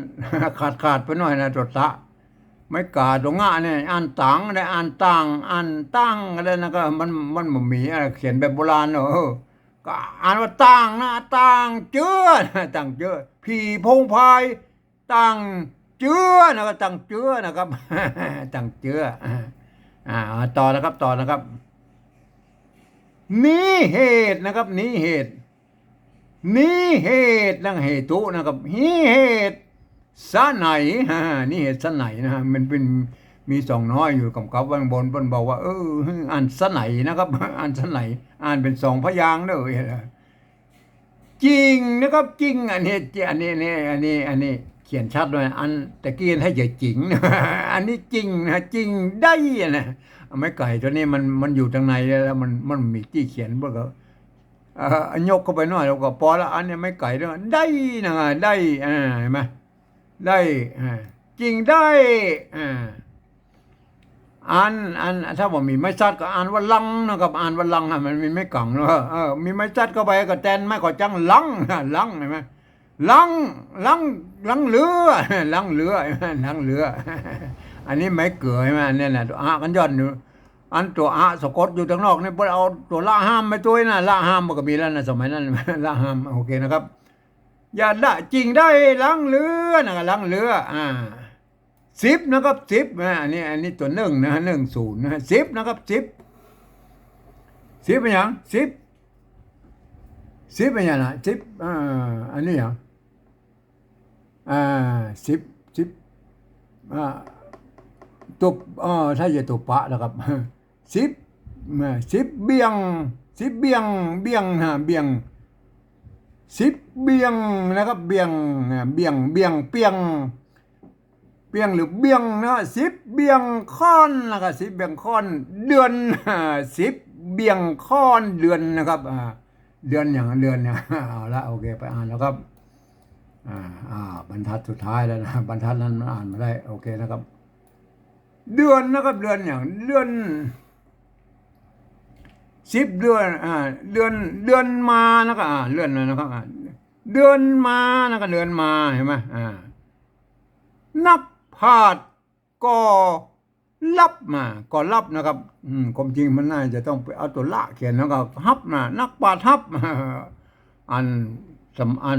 ขาดไปหน่อยนะตัวตะไม่กาตัวงะเนี่ยอ่านตังได้อ่านตั้งอะไรนะก็มันมีอะไรเขียนแบบโบราณก็อ่านว่าตั้งนะตั้งเจือผีพงพายตั้งเจือนะครับตั้งเจือนะครับตั้งเจือต่อนะครับนี้เหตุนะครับนี้เหตุนั่งเหตุนะครับเหตุสะไหนนี่เหตุสะไหนนะฮะมันเป็นมีสองน้อยอยู่กับวันบนเพิ่นบอกว่าอ่านสะไหนนะครับอ่านสะไหนอ่านเป็นสองพยางค์เด้อจริงนะครับจริงอันนี้เขียนชัดเลยอันตะกี้ให้อย่าจริงอันนี้จริงนะจริงได้นะไม่ไก่ตัวนี้มันอยู่ทางในแล้วมันมีที่เขียนบ่ก็ยกเข้าไปหน่อยแล้วก็พอละอันนี้ไม่ไก่ด้วยได้นะได้เห็นไหมได้จริงได้อ่านถ้าว่ามีไม่ชัดก็อ่านว่าลังนะครับอ่านว่าลังมันมีไม่กังเนาะมีไม่ชัดเข้าไปก็แทนไม่ขอจังลังเห็นไหมลังเรืออันนี้ไม่เกลือใช่ไหมเนี่ยนะตัวกันย้อนอยู่อันตัวสะกดอยู่ทางนอกนี่พอเอาตัวละห้ามไปตัวนะละห้ามมันก็มีแล้วนะสมัยนั้นละห้ามโอเคนะครับอย่าละจริงได้ลังเรือนะครับลังเรือ10นะครับ10อันนี้ตัว1นะ10นะ10นะครับ10เป็นอย่าง10เป็นอย่างนะ10อันนี้อย่าง10ตัวถ้าจะตัวปะนะครับ10เบียงนะเบียง10เบียงนะครับเบียงเปียงหรือเบียงนะ10เบียงค่อนนะครับ10เบียงค่อนเดือน10เบียงค่อนเดือนนะครับเดือนอย่างเอาละโอเคไปอ่านแล้วครับบรรทัดสุดท้ายแล้วนะบรรทัดนั้นมันอ่านมาได้โอเคนะครับเดือนนะครับเดือนอย่างเดือน10เดือนเดือนมานะครับเดือนนะครับเดือนมานะครับเดือนมาเห็นไหมนักพาดก็รับนะครับความจริงมันน่าจะต้องไปเอาตัวละเขียนแล้วก็ฮับนักปาดฮับอัน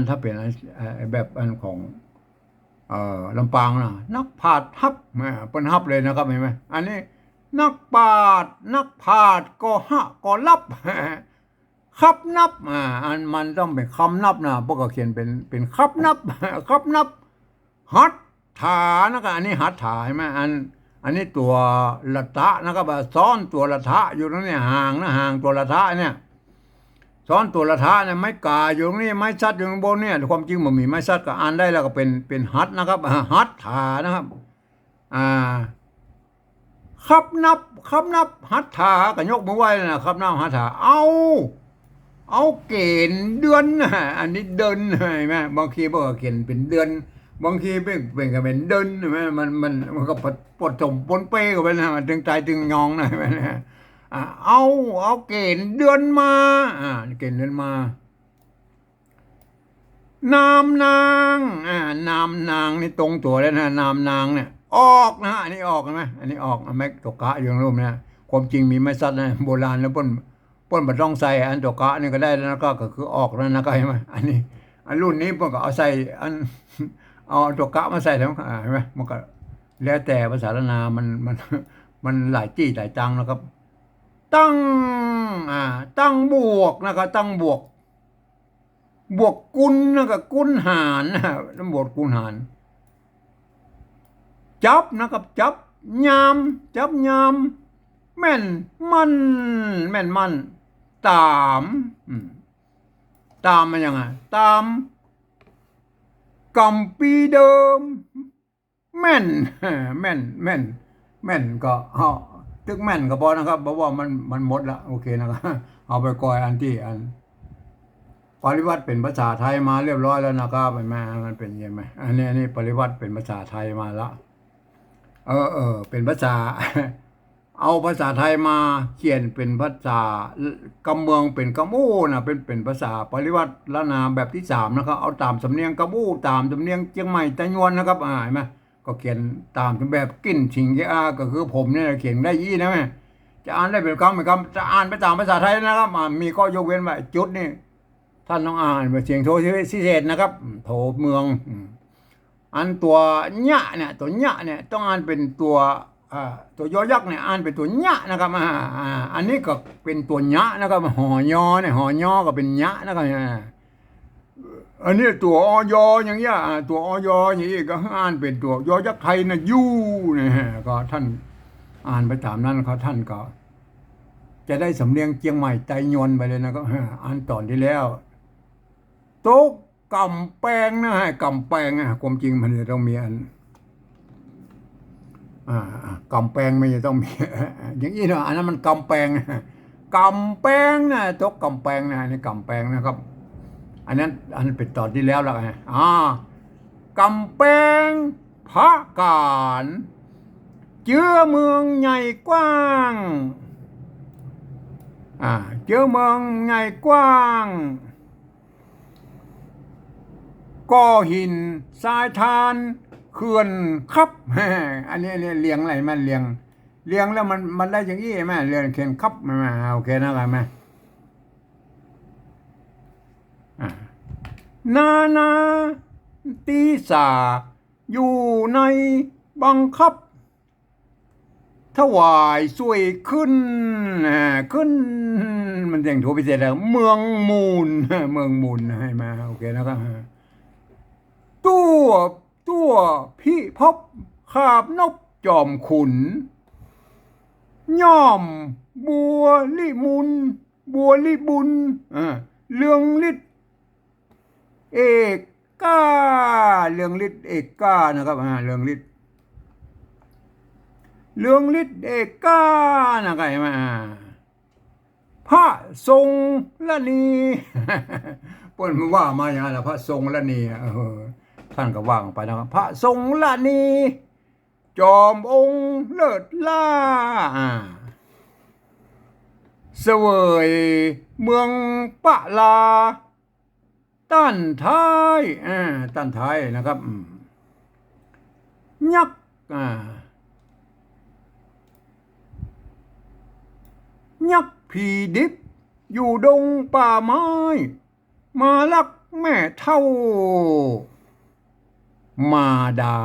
ถ้าเป็นแบบอันของ ลำปางนะนักปราชญ์ฮับเป็นฮับเลยนะครับเห็นไหมอันนี้นักปราชญ์นักปราชญ์ก็ฮะก็รับ ครับนับอันมันต้องเป็นคำนับนะพวกก็เขียนเป็นครับนับ ครับนับหัตถานะครับอันนี้หัตถาใช่ไหมอันนี้ตัวละทะนะครับซ้อนตัวละทะอยู่ตรงนี้ห่างนะห่างตัวละทะเนี่ยซ้อนตัวละทะเนี่ยไม้กาอยู่ตรงนี้ไม้ซัดอยู่ข้างบนเนี่ยความจริงมันมีไม้ซัดก็อ่านได้แล้วก็เป็นหัตนะครับหัตถานะครับอ่าครับนับครับนับหัตถาก็ยกมือไหว้นะครับนับหัตถาเอาเกณฑ์เดือนอันนี้เดินใช่ไหมบางทีบอกว่าเกณฑ์เป็นเดือนบางทีเป็นก็เป็นเดินใช่ไหมมันก็ปดสมปนเป้กันไปนะถึงใจถึงงองนะไหมเอาเกณฑ์เดือนมาเกณฑ์เดือนมานามนางนามนางนี่ตรงตัวแล้วนะนามนางเนี่ยออกนะอันนี้ออกใช่ไหมอันนี้ออกแม็กตกกะอยู่ในรูปเนี่ยความจริงมีไม่ซัดนะโบราณแล้วป้นบัต้องใส่อันตกะนี่ก็ได้แล้วก็คือออกแล้วนะก็ใช่ไหมอันนี้อันรุ่นนี้ป้นก็เอาใส่อันเอาตกะมาใส่แล้วใช่ไหมมันก็แล้วแต่ภาษาละนามันหลายจี้หลายตังนะครับตั้งบวกนะครับตั้งบวกกุลนะครับกุลหารนะบวกกุลหารจับนะครับจับยามแม่นมันตามมันยังไงตามกำปีเดิมแม่นก็ตึกแม่นก็พอนะครับเพราะว่ามันหมดละโอเคนะครับเอาไปก่อยอันที่ปริวัติเป็นภาษาไทยมาเรียบร้อยแล้วนะครับมันเป็นยังไงอันนี้ปริวัติเป็นภาษาไทยมาละเป็นภาษา เอาภาษาไทยมาเขียนเป็นภาษากำเมืองเป็นกำมูนะเป็นภาษาปริวัติละนาแบบที่3นะครับเอาตามสำเนียงกำมูตามสำเนียงเชียงใหม่ตะยวนนะครับเห็นไหมก็เขียนตามแบบกิ้นชิงเกอาก็คือผมเนี่ยเขียนได้ยี่นะแม่จะอ่านได้เป็นคำเป็นคำจะอ่านไปตามภาษาไทยนะครับมีข้อยกเว้นว่าจุดนี่ท่านต้องอ่านเป็นเสียงโทพิเศษนะครับโทเมืองอันตัวเนะเนี่ยตัวเนะเนี่ยต้องอ่านเป็นตัวยอยักษ์เนี่ยอ่านเป็นตัวเนะนะครับอันนี้ก็เป็นตัวเนะนะครับหอยอเนี่ยหอยอก็เป็นเนะนะครับอันนี้ตัวอยอย่างเงี้ยตัวอยอย่างนี้ก็อ่านเป็นตัวยอยักษ์ไทยนะยูเนี่ยก็ท่านอ่านไปตามนั้นเขาท่านก็จะได้สำเนียงเชียงใหม่ไตยวนไปเลยนะครับอ่านตอนที่แล้วโต๊ะกำแพงนะกำแพงความจริงมันจะต้องมีกำแพงไม่จะต้องมีอย่างนี้นะอันนั้นมันกำแพงนะโต๊ะกำแพงนะนี่กำแพงนะครับอันนั้นเป็นตอนที่แล้วแล้วไงกำแพงพระการเจือเมืองใหญ่กว้างเจือเมืองใหญ่กว้างก่อหินทรายทานเขื่อนครับอันนี้เลียงอะไรมันเลียงแล้วมันได้อย่างนี้ไหมเลียงเขียนครับมาโอเคนะครับไหมนาตีสาอยู่ในบังคับถวายสวยขึ้นมันเสียงโทพิเศษแล้วเมืองมูลให้มาโอเคนะครับตัวพี่พบขาบนกจอมขุนย่อมบัวลิบุญเรืองฤทธิ์เอกก้าเรืองฤทธิ์เอกก้านะครับเรืองฤทธิ์เอกก้านะครับเห็นไหมพระทรงละนีปนว่ามาอย่างไรพระทรงละนีท่านก็ว่างไปนะครับพระทรงละนีจอมองค์เลิศล่าเสวยเมืองปะลาต้านท้ายนะครับยักษ์ผีดิบอยู่ดงป่าไม้มาลักแม่เท่า มาดา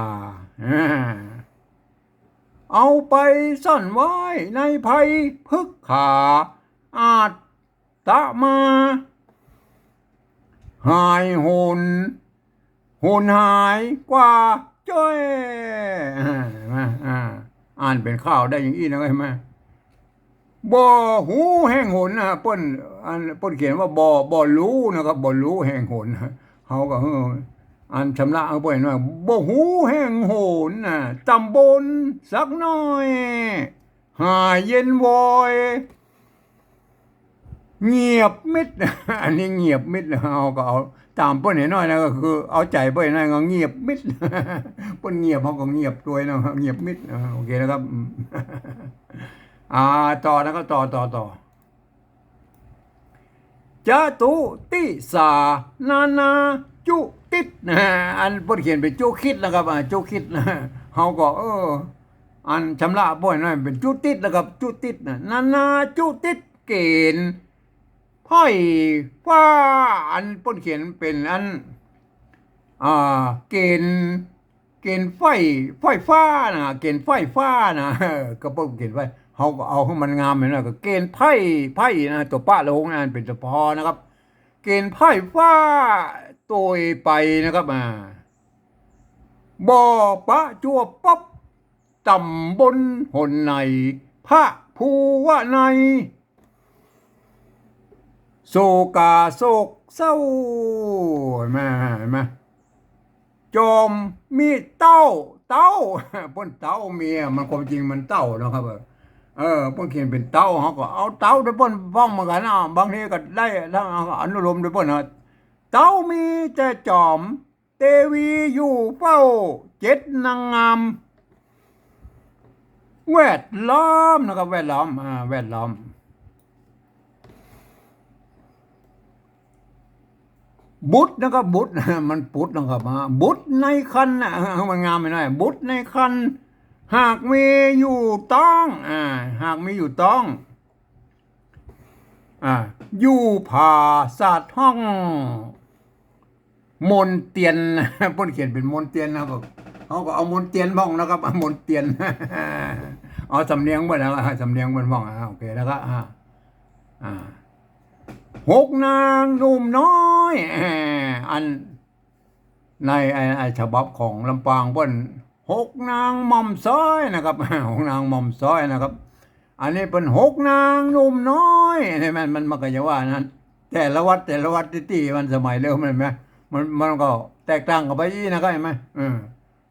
เอาไปซ่อนไว้ในไผ่พึกขาอาจตะมาหายหุนหายกว่าจ้อยอ่านเป็นข้าวได้อย่างอี้นะไหมบ่หูแห่งหนนะเปิ้นเขียนว่าบ่รู้นะครับบ่รู้แห่งหนเขาก็อันชำระเอาไปหน่อยบ่หูแห่งหนน่ะตำบลสักหน่อยหาเย็นวอยเงียบมิด อันนี้เงียบมิดเอาก็เอาตามเปิ้นหน่อยนะก็คือเอาใจเปิ้นหน่อยก็เงียบมิด เปิ้นเงียบเขาก็เงียบตัวนะเงียบมิดโอเคนะครับ ต่อนะครับต่อจตุติสานาจุติดนะอันเพิ่นเขียนเป็นจุคิดนะครับจุคิดนะเฮาก็อันชำระบ่อยหน่อยเป็นจุติดนะครับจุติดนะนาจุติดเกณฑ์ไพ่ฟ้าอันเพิ่นเขียนเป็นอันเกณฑ์ไฟฟ้านะเกณฑ์ไฟฟ้านะก็เพิ่นเขียนไว้เขาก็เอาให้มันงามเหมือนกันก็เกณฑ์ไพ่นะตัวป้าลงนะเป็นตัวพอนะครับ เกณฑ์ไพ่ฟ้าตัวไปนะครับบ่อปะจัวป๊บตำบลหนในพระภูวะในโศกาโศกเศร้าเห็นไหมจอมมีเต้าพ้นเต้าเมียมันความจริงมันเต้านะครับพ้นเขียนเป็นเต้าเขาก็เอาเต้าด้วยพ้นฟ้องเหมือนกันบางทีก็ได้ทั้งอนุโลมด้วยพ้นเต้ามีแต่จอมเตวีอยู่เฝ้าเจ็ดนางงามแวดล้อมนะครับแวดล้อมบุตรนะครับบุตรมันปุตรนะครับบุตรในคันมันงามไม่ได้บุตรในคันหากมีอยู่ต้องหากมีอยู่ต้องอยู่ผ่าศาสตร์ห้องมนเตียนพ้นเขียนเป็นมนเตียนนะครับเขาก็เอามนเตียนบ้องนะครับมนเตียนเอาสำเนียงบ้างนะสำเนียงบ้างโอเคแล้วก็หกนางหนุ่มน้อยอันในไอฉบับของลำปางเปิ้นหกนางหม่อมซ้อยนะครับหกนางหม่อมซ้อยนะครับอันนี้เป็นหกนางหนุ่มน้อยนี่มันก็จะว่านั้นแต่ละวัดที่มันสมัยเริ่มมันไหมมันก็แตกต่างกันไปอีนะครับเห็นไหม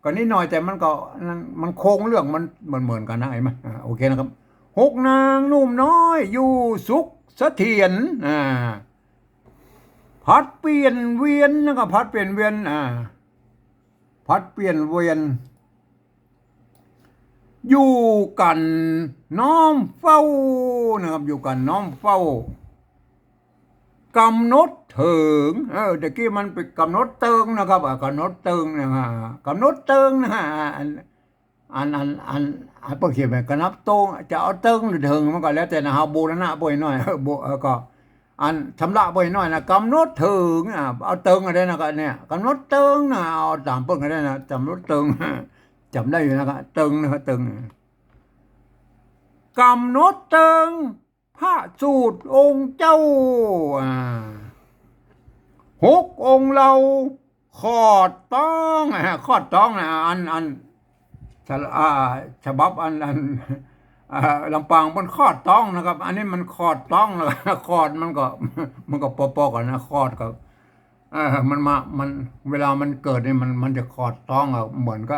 ก็นิดหน่อยแต่มันก็มันโครงเรื่องมันเหมือนกันนะเห็นไหมโอเคนะครับหกนางหนุ่มน้อยอยู่สุขเสถียรพัดเปลี่ยนเวียนนะครับพัดเปลี่ยนเวียนอยู่กันน้อมเฝ้านะครับอยู่กันน้อมเฝ้ากำหนดถึงตะกี้มันไปกำหนดเติงนะครับกำหนดเติงนะฮะกำหนดเติงนะฮะอันพวกเขียนไปกำหนดตรงจะเอาเติงหรือถึงมันก็แล้วแต่นะฮะบูรณะบ่อยหน่อยก็อันชำระบ่อยหน่อยนะกำหนดถึงเอาเติงอะไรนะก็เนี่ยกำหนดเติงนะเอาตามเพิ่งก็ได้นะกำหนดเติงจำได้อยู่นะครับเติงนะครับเติงกำหนดเติงพระสูตรองค์เจ้าหกองค์เราขอดต้องนะอันฉบับอันลำปางมันขอดต้องนะครับอันนี้มันขอดต้องนะขอดมันก็ปอๆกันนะขอดกับมันเวลามันเกิดเนี่ยมันจะขอดต้องเหมือนก็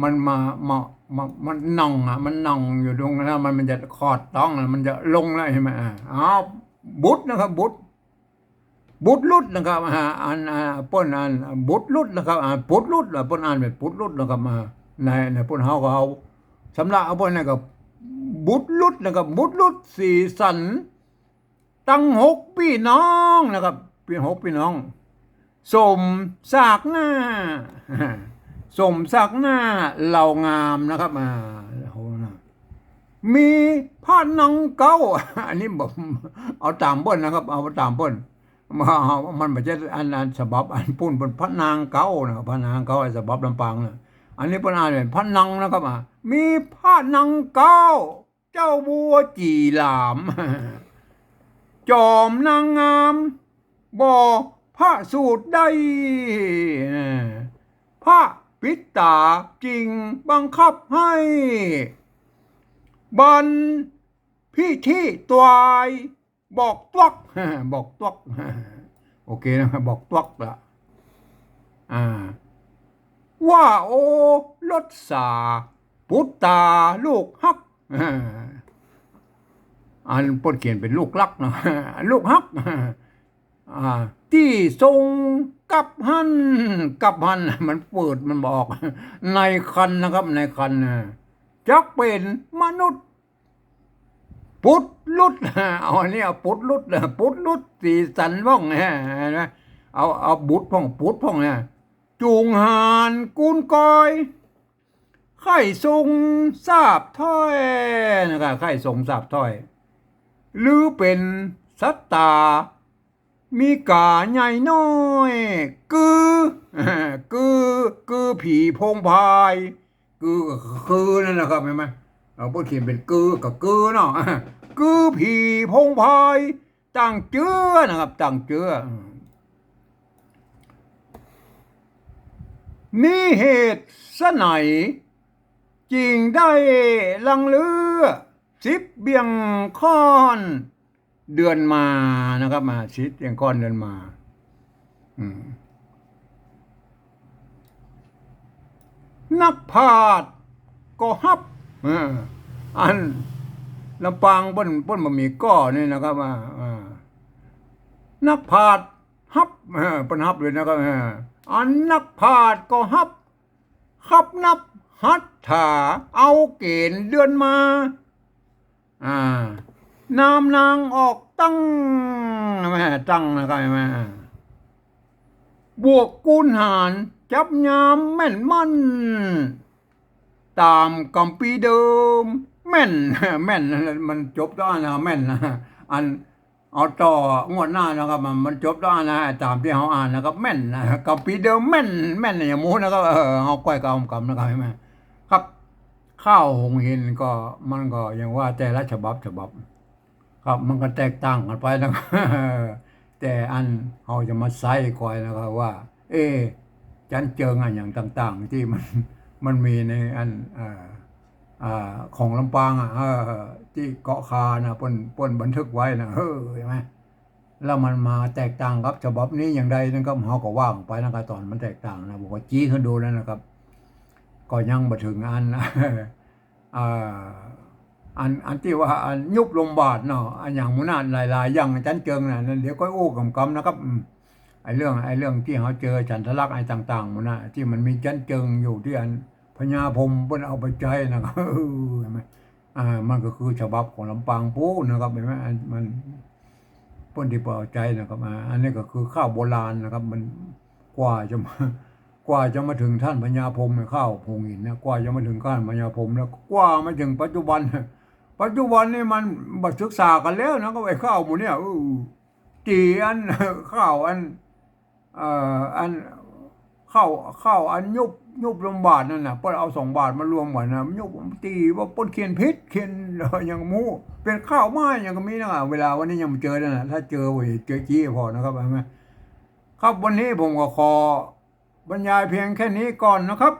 มันมันน่องมันน่องอยู่ตรงนั้นมันจะขอดต้องมันจะลงแล้วใช่ไหมบุตรนะครับบุตรลุดนะครับป้นบุตรลุดนะครับปุตรลุดป้นเป็นปุตรลุดนะครับในป้นเฮาก็เอาสำหรับป้นนี่ก็บุตรลุดนะครับบุตรลุดสีสันตั้งหกพี่น้องนะครับหกพี่น้องสมสากหน้าเหล่างามนะครับมีพ่อน้องเก้าอันนี้ผมเอาตามป้นนะครับเอาตามป้น มามันไม่ใช่อันฉบับอันปุ่นเป็นพระนางเก้านะพระนางเก้าไอ้ฉบับลำปางนะอันนี้เป็นอ่านเป็นพระนังนะครับมีพระนังเก้าเจ้าบัวจีหลามจอมนางงามบ่พระสูตรได้พระปิตาจริงบังคับให้บันพี่ที่ตวายบอกตวักบอกตวักโอเคนะบอกตวักละอ่าว่าโอรถสาปุตตาลูกฮักอันปนเขียนเป็นลูกลักนะลูกฮักที่ทรงกับหันมันเปิดมันบอกในคันนะครับในคันจักเป็นมนุษย์ปุดลุดเอาเนี่ยปุดลุดสีสันพ่องนะเอาบุดพ่องปุดพ่องเนี่ยจูงหานกุนกอยไข่ทรงสาบถ้อยนะครับไข่ทรงสาบถ้อยหรือเป็นสัตตามีกาใหญ่น้อยคือผีพงพายคือนั่นนะครับเห็นไหมเราพูดเขียนเป็นกับเนาะผีพงพายตั้งเจือนะครับตั้งเจือมีเหตุสไหนจริงได้ลังเลือ10 เบียงค่อนเดือนมานะครับมา10 เบียงค่อนเดือนมานักพาดก็ฮับอันลำปางป้นบะหมี่ก้อนี่นะครับนักพาดฮับปนฮับเลยนะครับอันนักพาดก็ฮับนับฮัตถาเอาเกณฑ์เดือนมานามนางออกตั้งนะครับบวกกูนหารจับยามแม่นมันตามกัมปีเดิมแม่นมันจบได้นะแม่นนะอันเอาต่องวดหน้านะครับมันจบได้นะตามที่เขาอ่านนะครับแม่นนะกัมปีเดิมแม่นอย่างมูนะครับเอาก้อยกำนะครับใช่ไหมครับข้าวหงหินก็มันก็อย่างว่าแต่ละฉบับครับมันก็แตกต่างกันไปนะครับแต่อันเขาจะมาใส่ก้อยนะครับว่าจันเจิงอันอย่างต่างๆที่มันมีในอันของลำปางที่เกาะคานะป่นบันทึกไว้นะใช่ไหมแล้วมันมาแตกต่างกับฉบับนี้อย่างใดนั่นก็เขาก็ว่างไปนะครับตอนมันแตกต่างนะบอกว่าจี้ขึ้นดูแล้วนะครับก็ยังมาถึงอันที่ว่าอันยุบลมบาดเนาะอันอย่างมุนาหลายๆอย่างจันเจิงนะเดี๋ยวก็โอ้กำนะครับไอ้เรื่องที่เขาเจอจันทลักษณ์ไอ้ต่างๆมันนะที่มันมีจันเจิงอยู่ที่อันพญาพรหมเพิ่นเอาไปใจนะครับเห็นไหมมันก็คือฉบับของลำปางปูนะครับเห็นไหมมันเพิ่นที่เอาใจนะครับอันนี้ก็คือข้าวโบราณนะครับมันกว่าจะมาถึงท่านพญาพรหมข้าวพงหินนะกว่าจะมาถึงท่านพญาพรหมแล้วกว่ามาถึงปัจจุบันนี่มันบัดศึกษากันแล้วนะก็ไอ้ข้าวหมูเนี่ยจีอันข้าวอันข้าวอันยุบลำบาทนั่นน่ะเพิ่นเอา2 บาทมารวมกันนะยุบตีว่าปนเขียนพิษเขียนอย่างหมูเป็นข้าวไม้อย่างก็มีนะเวลาวันนี้ยังไม่เจอนั่นน่ะถ้าเจอเจอจี้พอนะครับใช่ไหมครับวันนี้ผมก็ขอบรรยายเพียงแค่นี้ก่อนนะครับ